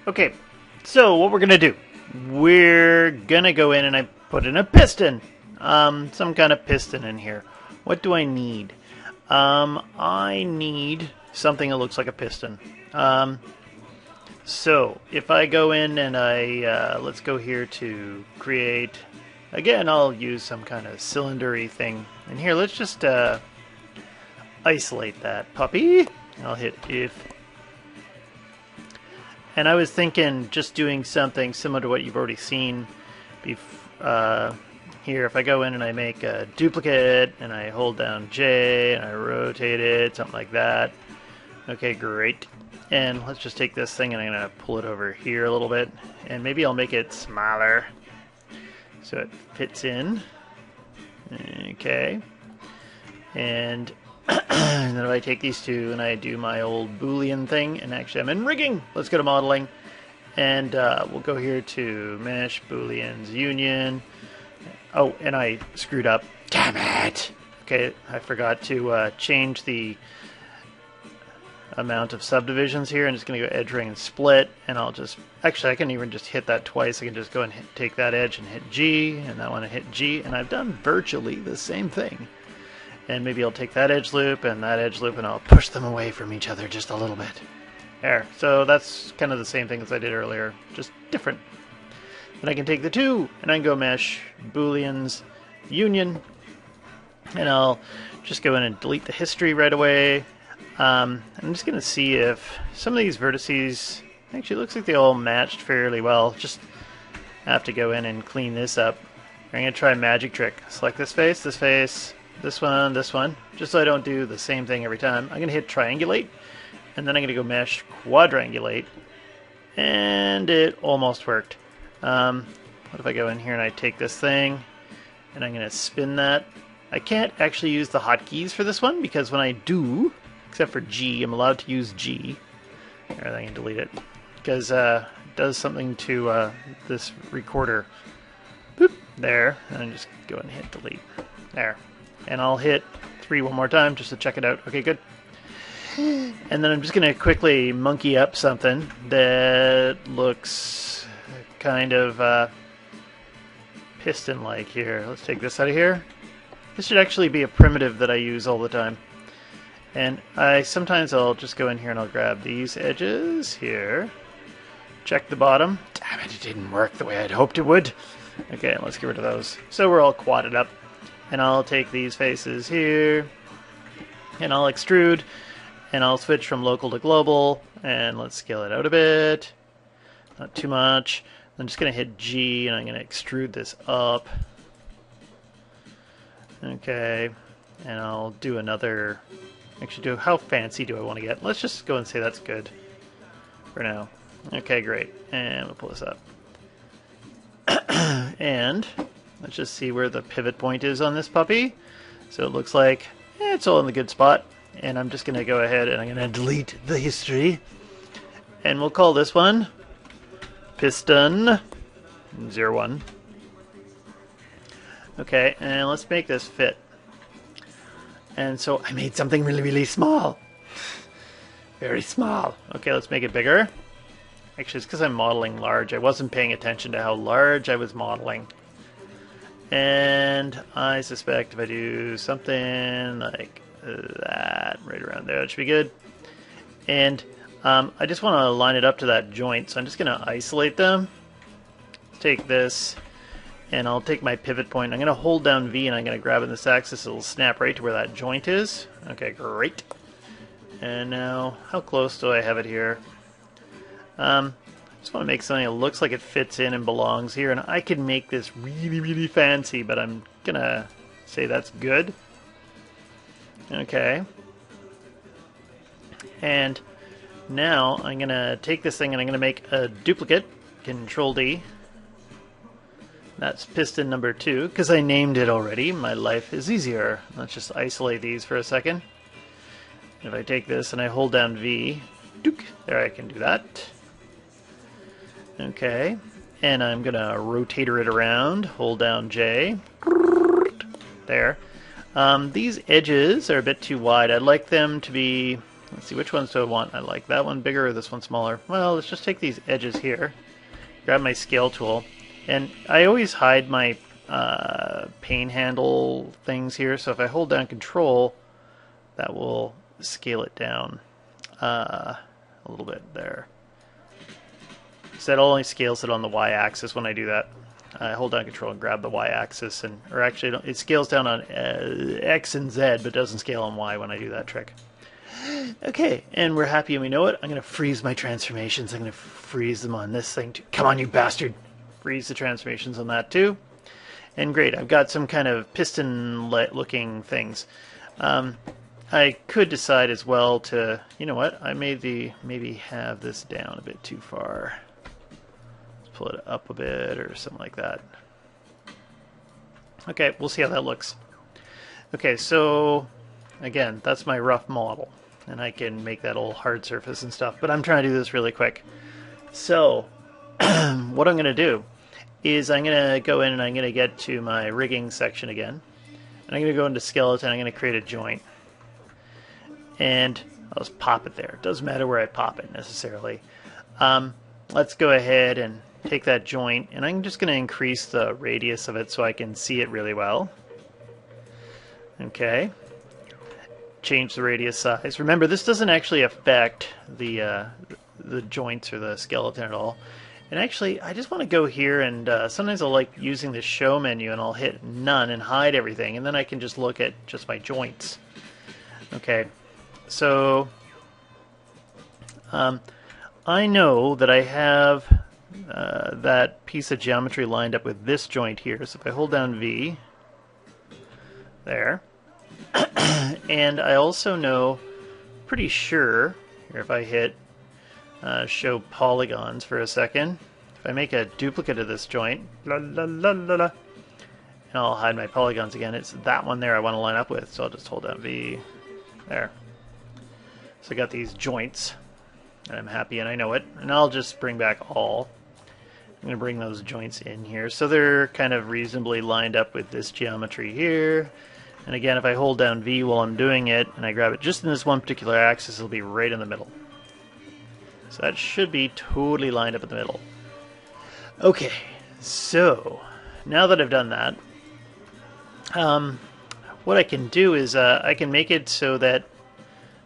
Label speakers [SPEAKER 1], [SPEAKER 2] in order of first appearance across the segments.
[SPEAKER 1] Okay, so what we're gonna do, we're gonna go in and I put in a piston, some kind of piston in here. What do I need? I need something that looks like a piston. So if I go in and let's go here to create, again, I'll use some kind of cylinder-y thing. And here, let's just isolate that puppy. I'll hit if. And I was thinking just doing something similar to what you've already seen here. If I go in and I make a duplicate and I hold down J and I rotate it, something like that. Okay, great. And let's just take this thing and I'm going to pull it over here a little bit. And maybe I'll make it smaller so it fits in. Okay. And and then if I take these two and I do my old Boolean thing, and actually I'm in rigging. Let's go to modeling, and we'll go here to mesh Booleans union. Oh, and I screwed up. Damn it! Okay, I forgot to change the amount of subdivisions here. I'm just going to go edge ring and split, and I'll just, actually I can even just hit that twice. I can just go and take that edge and hit G, and that one and hit G, and I've done virtually the same thing. And maybe I'll take that edge loop and that edge loop and I'll push them away from each other just a little bit. There. So that's kind of the same thing as I did earlier, just different. Then I can take the two and I can go mesh Booleans union, and I'll just go in and delete the history right away. I'm just going to see if some of these vertices, actually looks like they all matched fairly well. Just have to go in and clean this up. I'm going to try a magic trick. Select this face, this one, just so I don't do the same thing every time. I'm going to hit triangulate, and then I'm going to go mesh quadrangulate, and it almost worked. What if I go in here and I take this thing, and I'm going to spin that. I can't actually use the hotkeys for this one, because when I do, except for G, I'm allowed to use G. Here, I can delete it, because it does something to this recorder. Boop, there, and I just go and hit delete. There. And I'll hit 3 one more time just to check it out. Okay, good. And then I'm just going to quickly monkey up something that looks kind of piston-like here. Let's take this out of here. This should actually be a primitive that I use all the time. And sometimes I'll just go in here and I'll grab these edges here. Check the bottom. Damn it, it didn't work the way I'd hoped it would. Okay, let's get rid of those. So we're all quadded up. And I'll take these faces here, and I'll extrude, and I'll switch from local to global, and let's scale it out a bit, not too much. I'm just going to hit G, and I'm going to extrude this up. Okay, and I'll do another, actually how fancy do I want to get? Let's just go and say that's good for now. Okay, great, and we'll pull this up. And let's just see where the pivot point is on this puppy. So it looks like it's all in the good spot. And I'm just going to go ahead and I'm going to delete the history. And we'll call this one Piston 01. Okay, and let's make this fit. And so I made something really, really small. Very small. Okay, let's make it bigger. Actually, it's because I'm modeling large. I wasn't paying attention to how large I was modeling. And I suspect if I do something like that right around there, that should be good. And I just want to line it up to that joint, so I'm just going to isolate them. Take this, and I'll take my pivot point. I'm going to hold down V, and I'm going to grab in this axis. It'll snap right to where that joint is. Okay, great. And now, how close do I have it here? I just want to make something that looks like it fits in and belongs here, and I can make this really, really fancy, but I'm gonna say that's good. Okay. And now I'm gonna take this thing and I'm gonna make a duplicate. Control D. That's piston number 2, because I named it already. My life is easier. Let's just isolate these for a second. If I take this and I hold down V, there, I can do that. Okay, and I'm gonna rotator it around, hold down J, there. These edges are a bit too wide. I'd like them to be Let's see, which ones do I want? I like that one bigger or this one smaller. Well, let's just take these edges here, grab my scale tool, and I always hide my pane handle things here, so if I hold down Control, that will scale it down a little bit there. So that only scales it on the y-axis when I do that. I hold down Control and grab the y-axis, or actually it scales down on X and Z, but doesn't scale on Y when I do that trick. Okay, and we're happy and we know it. I'm going to freeze my transformations. I'm going to freeze them on this thing too. Come on, you bastard! Freeze the transformations on that too. And great, I've got some kind of piston-looking things. I could decide as well to, you know what, I maybe have this down a bit too far. Let's pull it up a bit or something like that. Okay, we'll see how that looks. Okay, so again, that's my rough model. And I can make that all hard surface and stuff, but I'm trying to do this really quick. So, what I'm going to do is I'm going to go in and I'm going to get to my rigging section again. And I'm going to go into skeleton, I'm going to create a joint. And I'll just pop it there. It doesn't matter where I pop it necessarily. Let's go ahead and take that joint, and I'm just going to increase the radius of it so I can see it really well. Okay. Change the radius size. Remember, this doesn't actually affect the joints or the skeleton at all. And actually, I just want to go here and sometimes I'll like using the show menu and I'll hit none and hide everything, and then I can just look at just my joints. Okay, so I know that I have that piece of geometry lined up with this joint here. So if I hold down V, there. And I also know, pretty sure, here if I hit show polygons for a second, if I make a duplicate of this joint, and I'll hide my polygons again, it's that one there I want to line up with, so I'll just hold down V, there. So I got these joints, and I'm happy and I know it, and I'll just bring back all. I'm going to bring those joints in here, so they're kind of reasonably lined up with this geometry here. And again, if I hold down V while I'm doing it, and I grab it just in this one particular axis, it'll be right in the middle. So that should be totally lined up in the middle. Okay, so now that I've done that, what I can do is I can make it so that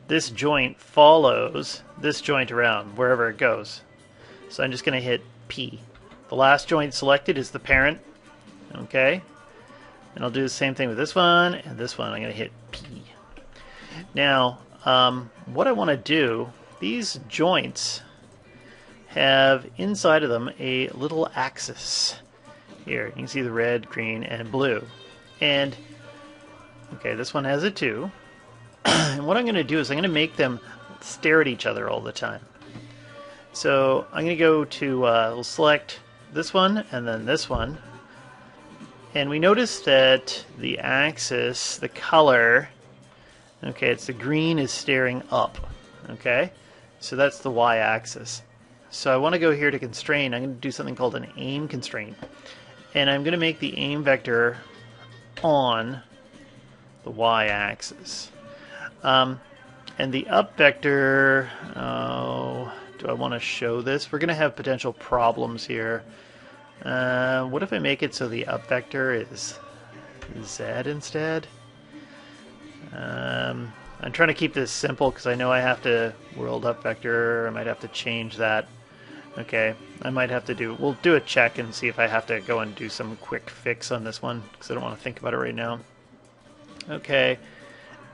[SPEAKER 1] this joint follows this joint around wherever it goes. So I'm just going to hit P. The last joint selected is the parent. Okay. And I'll do the same thing with this one and this one. I'm going to hit P. Now, what I want to do, these joints have inside of them a little axis. Here, you can see the red, green, and blue. And, okay, this one has it too. And what I'm going to do is I'm going to make them stare at each other all the time. So I'm going to go to, we'll select this one and then this one. And we notice that the axis, the color, okay, it's the green is staring up, okay? So that's the y-axis. So I want to go here to constraint. I'm going to do something called an aim constraint. And I'm going to make the aim vector on the y-axis. And the up vector, oh, do I want to show this? We're going to have potential problems here. What if I make it so the up vector is Z instead? I'm trying to keep this simple because I know I have to world up vector. I might have to change that. Okay, I might have to do, we'll do a check and see if I have to go and do some quick fix on this one because I don't want to think about it right now. Okay,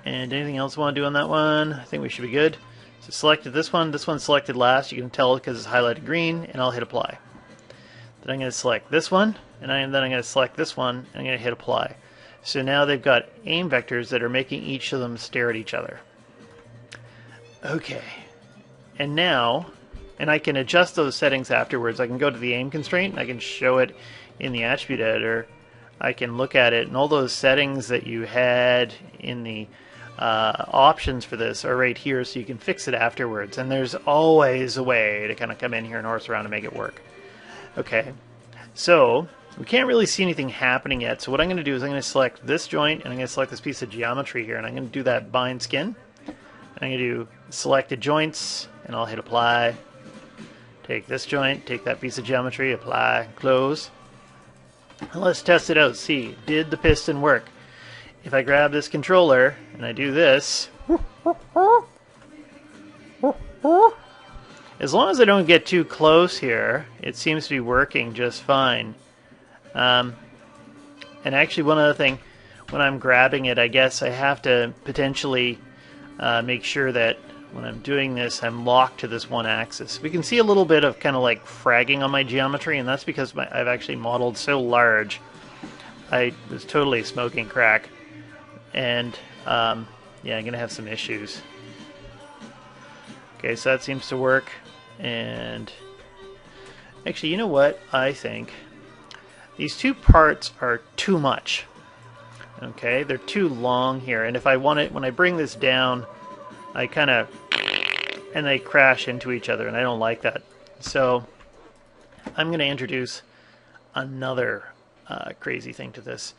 [SPEAKER 1] and anything else I want to do on that one? I think we should be good. So selected this one's selected last. You can tell because it's highlighted green, and I'll hit apply. Then I'm going to select this one, and then I'm going to select this one, and I'm going to hit apply. So now they've got aim vectors that are making each of them stare at each other. Okay. And now, and I can adjust those settings afterwards. I can go to the aim constraint, and I can show it in the attribute editor. I can look at it, and all those settings that you had in the options for this are right here, so you can fix it afterwards. And there's always a way to kind of come in here and horse around and make it work. Okay, so we can't really see anything happening yet, so what I'm going to do is I'm going to select this joint and I'm going to select this piece of geometry here, and I'm going to do that bind skin. I'm going to do selected joints, and I'll hit apply. Take this joint, take that piece of geometry, apply, close. And let's test it out. See, did the piston work? If I grab this controller and I do this, as long as I don't get too close here, it seems to be working just fine. And actually, one other thing, when I'm grabbing it, I guess I have to potentially make sure that when I'm doing this, I'm locked to this one axis. We can see a little bit of kind of like fragging on my geometry, and that's because I've actually modeled so large. I was totally smoking crack, and yeah, I'm going to have some issues. Okay, so that seems to work, and actually, you know what? I think these two parts are too much. Okay, they're too long here, and if I want it, when I bring this down, I kind of, and they crash into each other, and I don't like that. So I'm going to introduce another crazy thing to this.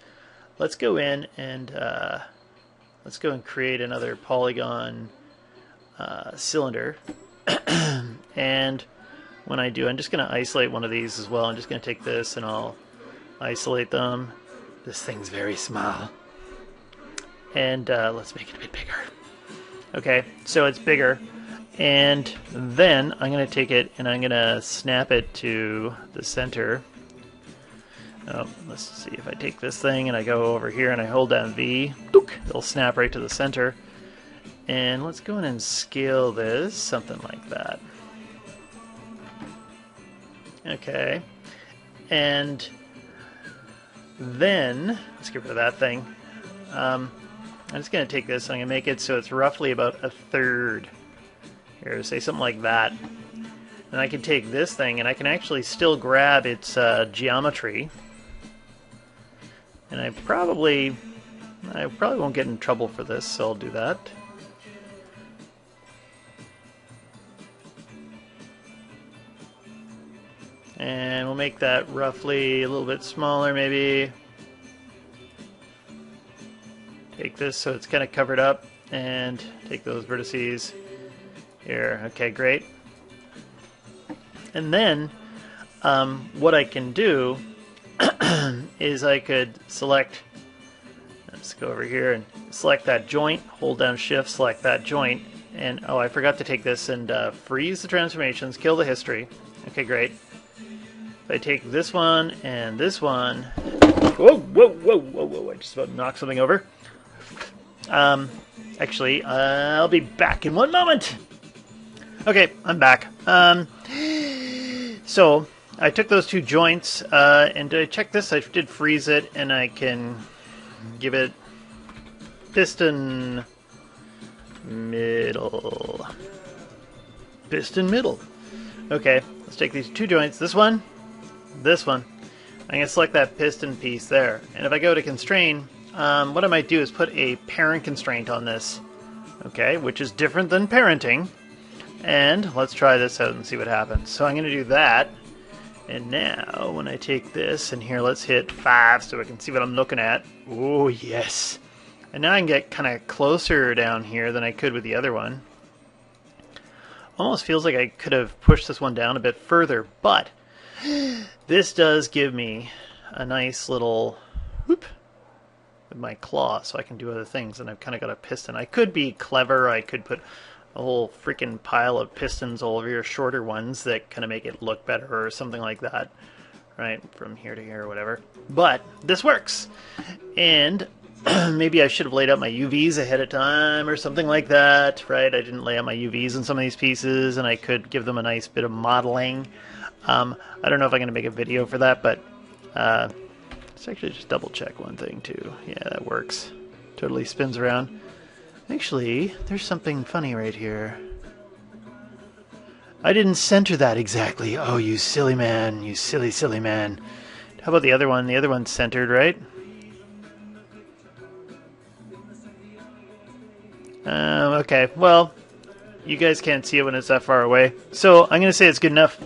[SPEAKER 1] Let's go in and let's go and create another Polygon Cylinder. And when I do, I'm just going to isolate one of these as well. I'm just going to take this and I'll isolate them. This thing's very small. And let's make it a bit bigger. Okay, so it's bigger, and then I'm going to take it and I'm going to snap it to the center. Oh, let's see, if I take this thing and I go over here and I hold down V, it'll snap right to the center. And let's go in and scale this, something like that. Okay, and then, let's get rid of that thing. I'm just going to take this and I'm going to make it so it's roughly about a third. Here, say something like that. And I can take this thing and I can actually still grab its geometry. And I probably won't get in trouble for this, so I'll do that. And we'll make that roughly a little bit smaller, maybe. Take this so it's kind of covered up, and take those vertices here. Okay, great. And then what I can do is I could select, let's go over here and select that joint, hold down shift, select that joint, and oh, I forgot to take this and freeze the transformations, kill the history. Okay, great. If I take this one and this one, whoa, whoa, whoa, whoa, whoa, I just about knocked something over. Actually, I'll be back in one moment. Okay, I'm back. So I took those two joints, and to check this, I did freeze it, and I can give it piston middle. Piston middle. Okay, let's take these two joints, this one. I'm going to select that piston piece there. And if I go to constraint, what I might do is put a parent constraint on this, okay, which is different than parenting. And let's try this out and see what happens. So I'm going to do that. And now when I take this, and here let's hit 5 so I can see what I'm looking at. Oh, yes. And now I can get kind of closer down here than I could with the other one. Almost feels like I could have pushed this one down a bit further, but this does give me a nice little whoop with my claw, so I can do other things, and I've kind of got a piston. I could be clever, I could put a whole freaking pile of pistons all over here, shorter ones that kind of make it look better or something like that, right, from here to here or whatever. But this works, and maybe I should have laid out my UVs ahead of time or something like that, right? I didn't lay out my UVs in some of these pieces, and I could give them a nice bit of modeling. I don't know if I'm going to make a video for that, but let's actually just double check one thing too. Yeah, that works. Totally spins around. Actually, there's something funny right here. I didn't center that exactly. Oh, you silly man. You silly, silly man. How about the other one? The other one's centered, right? Okay, well, you guys can't see it when it's that far away. So I'm going to say it's good enough.